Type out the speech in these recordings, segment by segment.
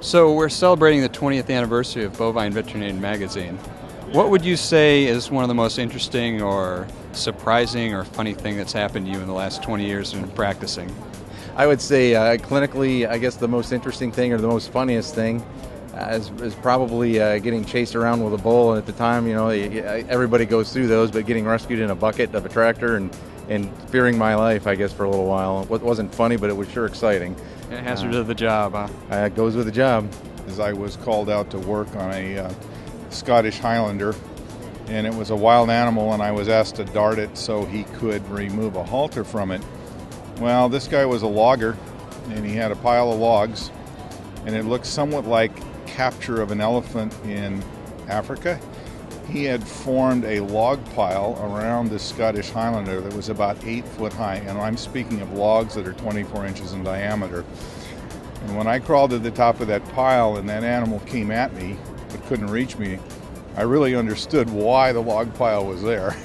So we're celebrating the 20th anniversary of Bovine Veterinarian Magazine. What would you say is one of the most interesting or surprising or funny thing that's happened to you in the last 20 years in practicing? I would say clinically, I guess the most interesting thing or the most funniest thing is probably getting chased around with a bull. And at the time, everybody goes through those, but getting rescued in a bucket of a tractor and fearing my life, I guess, for a little while. It wasn't funny, but it was sure exciting. It hazard of the job, huh? It goes with the job. As I was called out to work on a Scottish Highlander, and it was a wild animal, and I was asked to dart it so he could remove a halter from it. Well, this guy was a logger, and he had a pile of logs, and it looked somewhat like capture of an elephant in Africa. He had formed a log pile around the Scottish Highlander that was about 8 foot high, and I'm speaking of logs that are 24 inches in diameter. And when I crawled to the top of that pile and that animal came at me but couldn't reach me, I really understood why the log pile was there.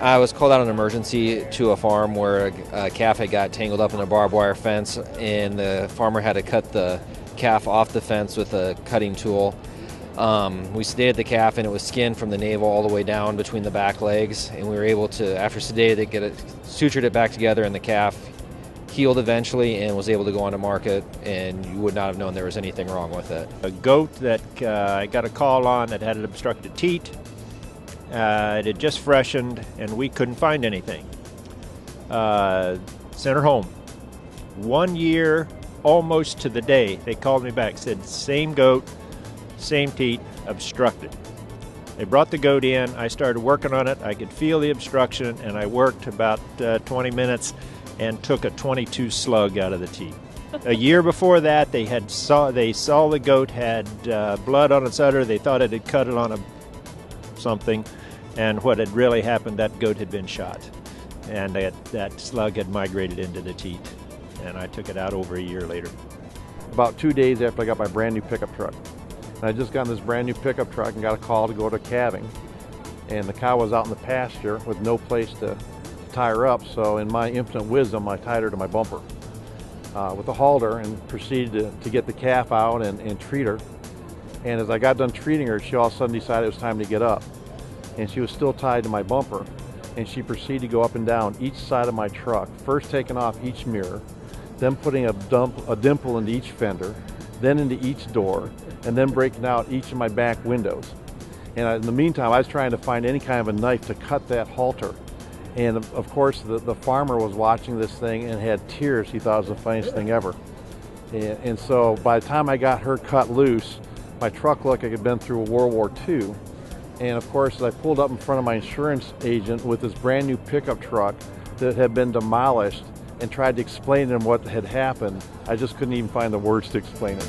I was called out on an emergency to a farm where a calf had got tangled up in a barbed wire fence, and the farmer had to cut the calf off the fence with a cutting tool. We sedated the calf, and it was skinned from the navel all the way down between the back legs, and we were able to, after sedated it, sutured it back together, and the calf healed eventually and was able to go on the market, and you would not have known there was anything wrong with it. A goat that I got a call on that had an obstructed teat. It had just freshened, and we couldn't find anything. Sent her home. 1 year, almost to the day, they called me back, said same goat, same teat, obstructed. They brought the goat in. I started working on it. I could feel the obstruction, and I worked about 20 minutes and took a 22 slug out of the teat. A year before that, they saw the goat had blood on its udder. They thought it had cut it on something, and what had really happened, that goat had been shot, and that slug had migrated into the teat, and I took it out over a year later. About 2 days after I got my brand new pickup truck. And I just got in this brand new pickup truck and got a call to go to calving, and the cow was out in the pasture with no place to tie her up, so in my infinite wisdom I tied her to my bumper with a halter and proceeded to get the calf out and treat her. And as I got done treating her, she all of a sudden decided it was time to get up, and she was still tied to my bumper, and she proceeded to go up and down each side of my truck, first taking off each mirror, then putting a dimple into each fender, then into each door, and then breaking out each of my back windows. And in the meantime, I was trying to find any kind of a knife to cut that halter. And of course, the farmer was watching this thing and had tears. He thought it was the funniest thing ever. And so by the time I got her cut loose, my truck looked like it had been through World War II. And of course, as I pulled up in front of my insurance agent with this brand new pickup truck that had been demolished and tried to explain to him what had happened, I just couldn't even find the words to explain it.